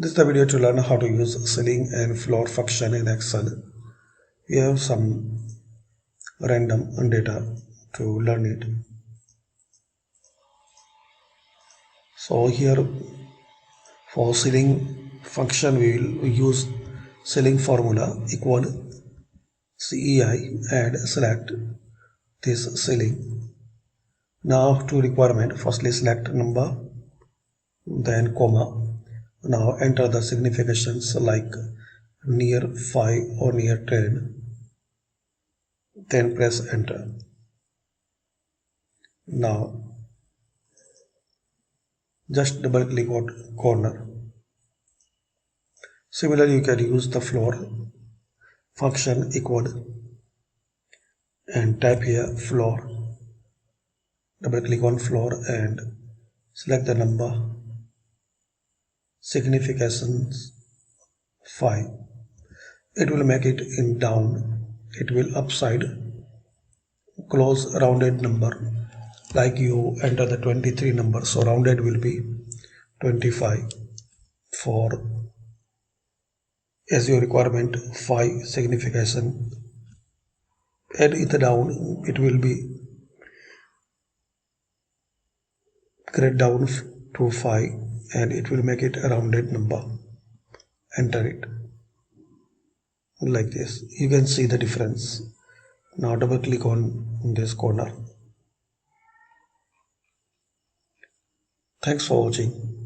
This is the video to learn how to use ceiling and floor function in Excel. We have some random data to learn it. So here for ceiling function we will use ceiling formula equal CEI and select this ceiling. Now to requirement, firstly select number, then comma. Now enter the significations like near 5 or near 10, then press enter. Now just double click on corner. Similarly, you can use the floor function equal and type here floor. Double click on floor and select the number, significations 5. It will make it in down, it will upside, close rounded number, like you enter the 23 number, so rounded will be 25. For as your requirement 5 signification, add it down, it will be grade down to 5 and it will make it a rounded number. Enter it like this. You can see the difference. Now double click on this corner. Thanks for watching.